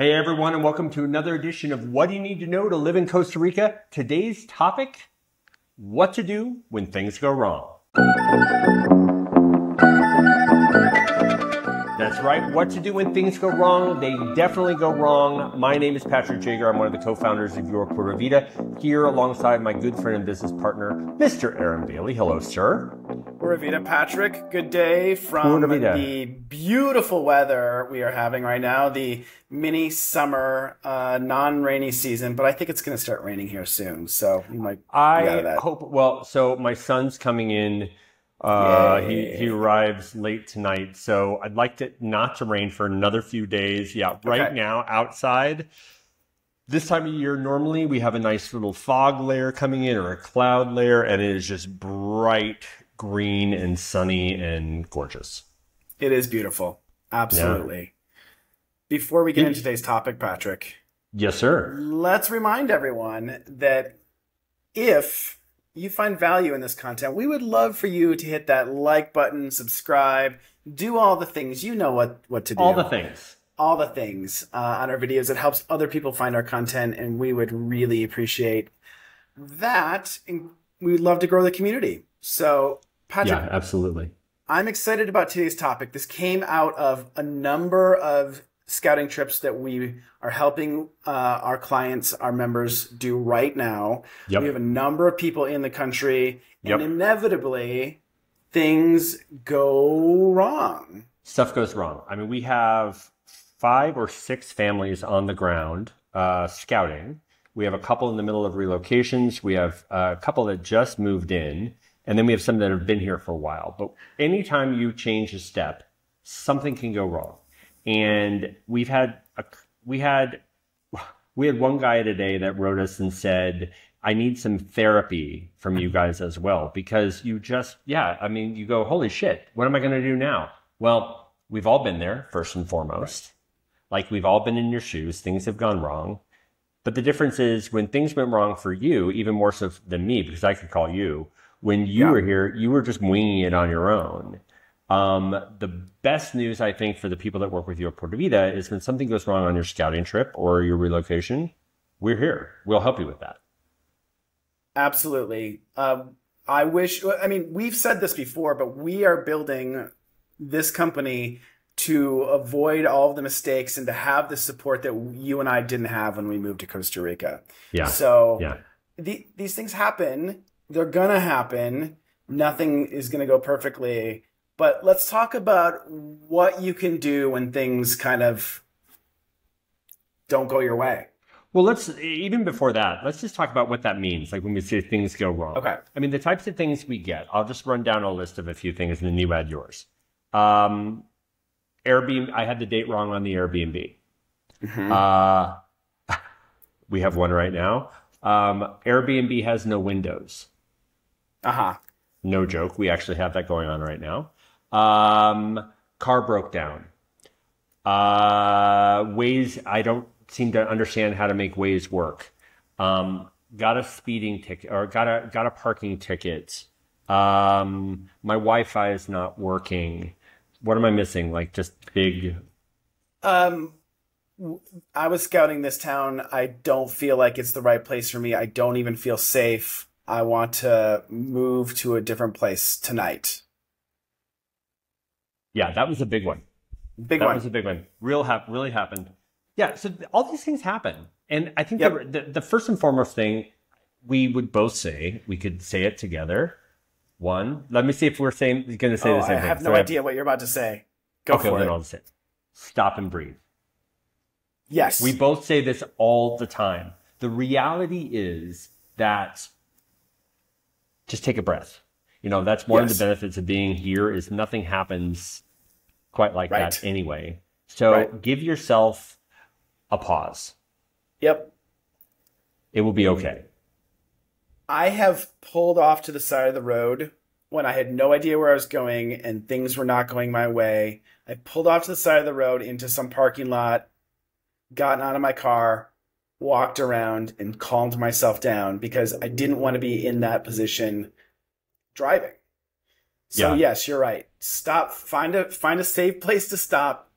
Hey everyone, and welcome to another edition of What Do You Need to Know to Live in Costa Rica? Today's topic, what to do when things go wrong. That's right, what to do when things go wrong. They definitely go wrong. My name is Patrick Jager. I'm one of the co-founders of Your Pura Vida, here alongside my good friend and business partner, Mr. Aaron Bailey. Hello, sir. Pura Vida, Patrick. Good day from the beautiful weather we are having right now, the mini summer, non-rainy season, but I think it's going to start raining here soon, so you might be out of that. I hope, well, so my son's coming in. He arrives late tonight, so I'd like it not to rain for another few days. Yeah, right now outside, this time of year, normally we have a nice little fog layer coming in or a cloud layer, and it is just bright green and sunny and gorgeous. It is beautiful. Absolutely. Yeah. Before we get into today's topic, Patrick. Yes, sir. Let's remind everyone that if you find value in this content, we would love for you to hit that like button, subscribe, do all the things. You know what to do. All the things. All the things on our videos. It helps other people find our content, and we would really appreciate that. And we'd love to grow the community. So, Patrick. Yeah, absolutely. I'm excited about today's topic. This came out of a number of scouting trips that we are helping our clients, our members do right now. Yep. We have a number of people in the country, and inevitably things go wrong. Stuff goes wrong. I mean, we have 5 or 6 families on the ground scouting. We have a couple in the middle of relocations. We have a couple that just moved in, and then we have some that have been here for a while. But anytime you change a step, something can go wrong. And we had one guy today that wrote us and said, I need some therapy from you guys as well, because you just, you go, holy shit, what am I going to do now? Well, we've all been there, first and foremost. Like, we've all been in your shoes. Things have gone wrong. But the difference is, when things went wrong for you, even more so than me, because I could call you, when you were here, you were just winging it on your own. The best news, I think, for the people that work with Your Pura Vida is when something goes wrong on your scouting trip or your relocation, we're here. We'll help you with that. Absolutely. We've said this before, but we are building this company to avoid all of the mistakes and to have the support that you and I didn't have when we moved to Costa Rica. Yeah. So these things happen. They're going to happen. Nothing is going to go perfectly. But let's talk about what you can do when things kind of don't go your way. Well, even before that, let's just talk about what that means, like when we say things go wrong. Okay. I mean, the types of things we get, I'll just run down a list of a few things and then you add yours. Airbnb, I had the date wrong on the Airbnb. Mm-hmm. We have one right now. Airbnb has no windows. No joke. We actually have that going on right now. Car broke down. Waze, I don't seem to understand how to make Waze work. Got a speeding ticket, or got a parking ticket. My Wi-Fi is not working. What am I missing? Like, just big. I was scouting this town. I don't feel like it's the right place for me. I don't even feel safe. I want to move to a different place tonight. Yeah, that was a big one. That was a big one. Really happened. Yeah, so all these things happen. And I think the first and foremost thing we would both say, we could say it together. One, let me see if we're going to say the same thing. I have no idea what you're about to say. Go for it. Then I'll say it. Stop and breathe. Yes. We both say this all the time. The reality is that just take a breath. You know, that's one of the benefits of being here is nothing happens quite like that anyway. So give yourself a pause. Yep. It will be okay. I have pulled off to the side of the road when I had no idea where I was going and things were not going my way. I pulled off to the side of the road into some parking lot, gotten out of my car, walked around, and calmed myself down because I didn't want to be in that position driving. So yes, you're right. Stop. Find a safe place to stop.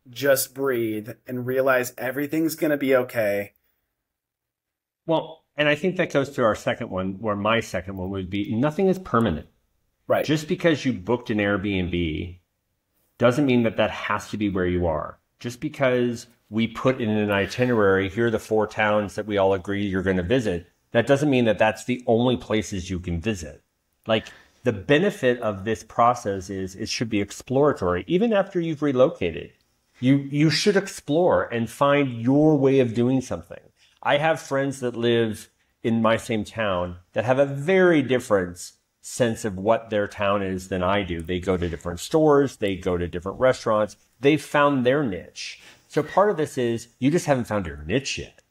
just breathe and realize everything's going to be okay. Well, and I think that goes to our second one, where my second one would be nothing is permanent. Right. Just because you booked an Airbnb doesn't mean that that has to be where you are. Just because we put in an itinerary, here are the 4 towns that we all agree you're going to visit, that doesn't mean that that's the only places you can visit. Like, the benefit of this process is it should be exploratory. Even after you've relocated, you should explore and find your way of doing something. I have friends that live in my same town that have a very different sense of what their town is than I do. They go to different stores, they go to different restaurants, they've found their niche. So part of this is you just haven't found your niche yet.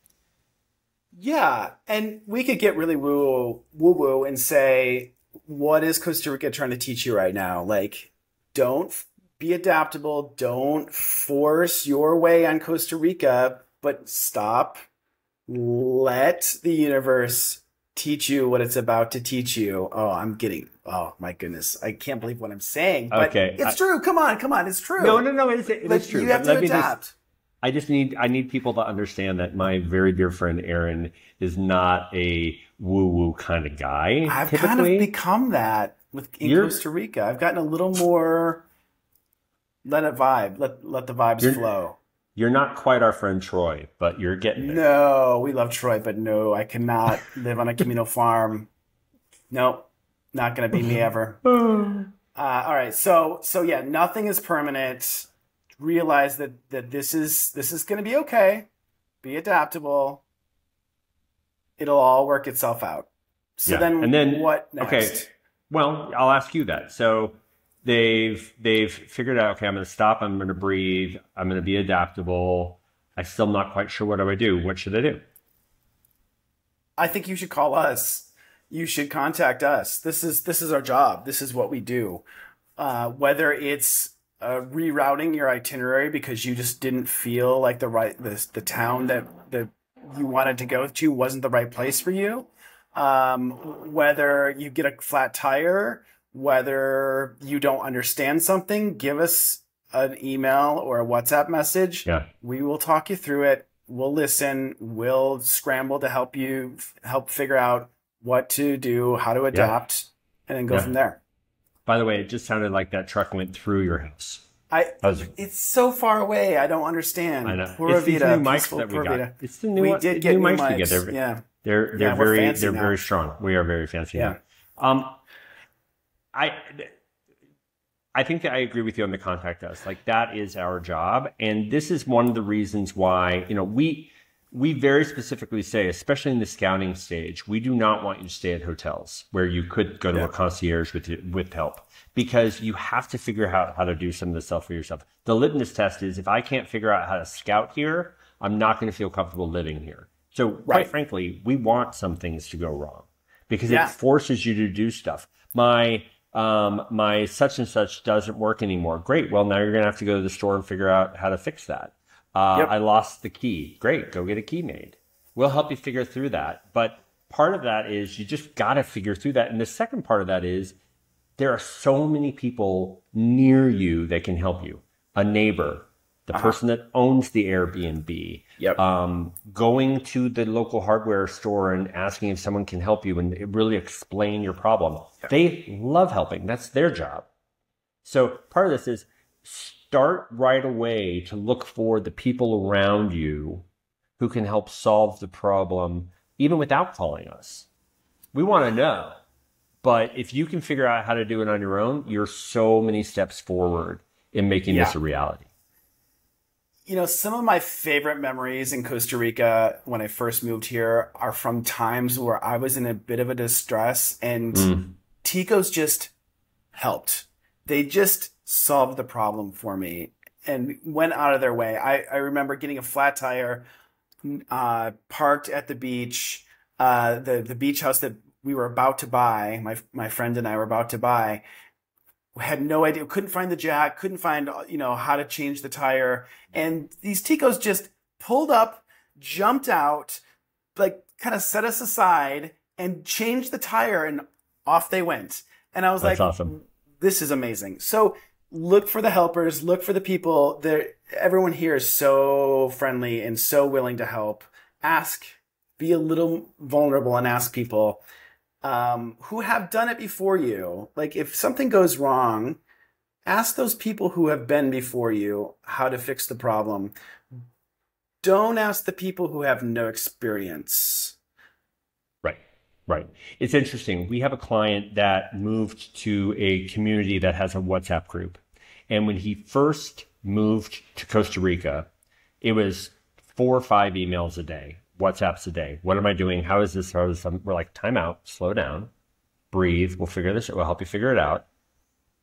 Yeah, and we could get really woo-woo and say, what is Costa Rica trying to teach you right now? Like, don't be adaptable, don't force your way on Costa Rica, but stop. Let the universe teach you what it's about to teach you. Oh my goodness. I can't believe what I'm saying, but Okay. it's true. Come on. It's true. No, it's true. You have to adapt. I need people to understand that my very dear friend Aaron is not a woo-woo kind of guy. I've typically. kind of become that in Costa Rica. I've gotten a little more let it vibe. Let the vibes flow. You're not quite our friend Troy, but you're getting there. No, we love Troy, but no, I cannot live on a communal farm. Nope, not going to be me ever. All right, so yeah, nothing is permanent. Realize that this is going to be okay. Be adaptable. It'll all work itself out. So then what next? Okay, well, I'll ask you that. So they've figured out, okay, I'm going to stop, I'm going to breathe, I'm going to be adaptable. I'm still not quite sure what I would do. What should I do? I think you should call us. You should contact us. This is our job. This is what we do. Whether it's rerouting your itinerary because you just didn't feel like the town that you wanted to go to wasn't the right place for you. Whether you get a flat tire, whether you don't understand something, give us an email or a WhatsApp message. Yeah. We will talk you through it. We'll listen. We'll scramble to help figure out what to do, how to adapt, and then go from there. By the way, it just sounded like that truck went through your house. It's so far away. I don't understand. I know. Pura it's these vida, new mics that we got. Vida. It's the new, we did get new mics. Together. Yeah. They're very strong. We are very fancy. Yeah. Now. I think that I agree with you on the contact us. Like, that is our job. And this is one of the reasons why, we very specifically say, especially in the scouting stage, we do not want you to stay at hotels where you could go to a concierge with help, because you have to figure out how to do some of the stuff for yourself. The litmus test is, if I can't figure out how to scout here, I'm not going to feel comfortable living here. So quite frankly, we want some things to go wrong because it forces you to do stuff. My such and such doesn't work anymore. Great. Well, now you're going to have to go to the store and figure out how to fix that. I lost the key. Great. Go get a key made. We'll help you figure through that. But part of that is you just got to figure through that. And the second part of that is there are so many people near you that can help you. A neighbor, the person that owns the Airbnb, going to the local hardware store and asking if someone can help you and really explain your problem. They love helping. That's their job. So part of this is start right away to look for the people around you who can help solve the problem, even without calling us. We want to know. But if you can figure out how to do it on your own, you're so many steps forward in making this a reality. Some of my favorite memories in Costa Rica when I first moved here are from times where I was in a bit of a distress and Ticos just helped. They just solved the problem for me and went out of their way. I remember getting a flat tire, parked at the beach, the beach house that we were about to buy, my friend and I were about to buy. Had no idea, couldn't find the jack, couldn't find, how to change the tire. And these Ticos just pulled up, jumped out, like kind of set us aside and changed the tire, and off they went. And I was That's awesome. This is amazing. So look for the helpers, look for the people. Everyone here is so friendly and so willing to help. Ask, be a little vulnerable and ask people who have done it before you. Like if something goes wrong, ask those people who have been before you how to fix the problem. Don't ask the people who have no experience. Right, right. It's interesting. We have a client that moved to a community that has a WhatsApp group. And when he first moved to Costa Rica, it was 4 or 5 emails a day, WhatsApps a day. What am I doing? How is this? How is this? We're like, time out, slow down, breathe. We'll figure this out. We'll help you figure it out.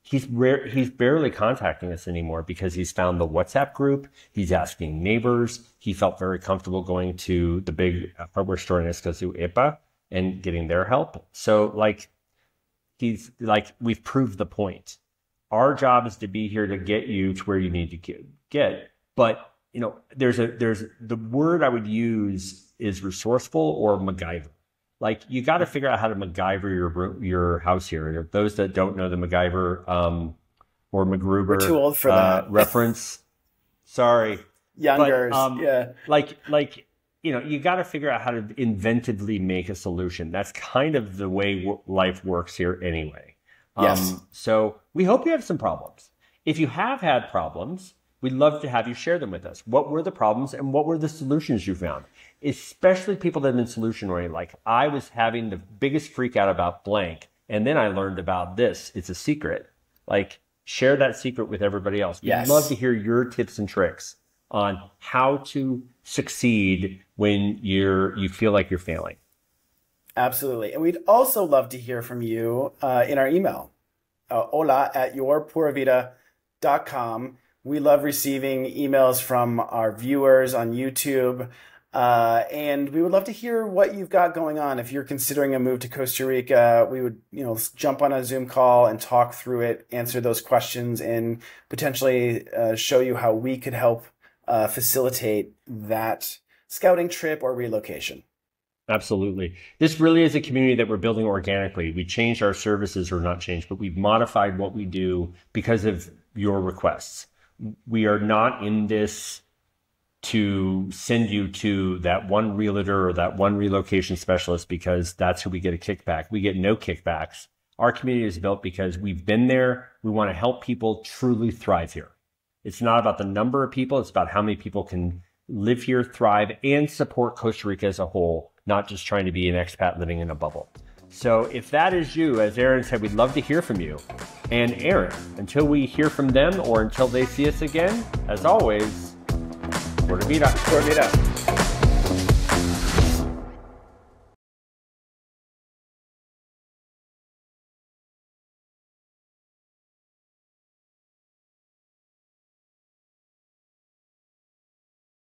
He's barely contacting us anymore because he's found the WhatsApp group. He's asking neighbors. He felt very comfortable going to the big hardware store in Escazú, EPA, and getting their help. So like, we've proved the point. Our job is to be here to get you to where you need to get. But, you know, there's the word I would use is resourceful or MacGyver. Like you got to figure out how to MacGyver your house here. Those that don't know the MacGyver or MacGruber We're too old for that reference, sorry, youngers, but, yeah. Like you know, you got to figure out how to inventively make a solution. That's kind of the way life works here, anyway. Yes. So we hope you have some problems. If you have had problems, we'd love to have you share them with us. What were the problems and what were the solutions you found? Especially people that have been solution oriented. Like I was having the biggest freak out about blank. And then I learned about this. It's a secret. Like share that secret with everybody else. We'd love to hear your tips and tricks on how to succeed when you feel like you're failing. Absolutely. And we'd also love to hear from you in our email, hola@yourpuravida.com. We love receiving emails from our viewers on YouTube. And we would love to hear what you've got going on. If you're considering a move to Costa Rica, we would, jump on a Zoom call and talk through it, answer those questions, and potentially show you how we could help facilitate that scouting trip or relocation. Absolutely. This really is a community that we're building organically. We changed our services, or not changed, but we've modified what we do because of your requests. We are not in this to send you to that one realtor or that one relocation specialist because that's who we get a kickback. We get no kickbacks. Our community is built because we've been there. We want to help people truly thrive here. It's not about the number of people. It's about how many people can live here, thrive, and support Costa Rica as a whole, not just trying to be an expat living in a bubble. So if that is you, as Aaron said, we'd love to hear from you. And Aaron, until we hear from them or until they see us again, as always, Pura Vida. Pura Vida.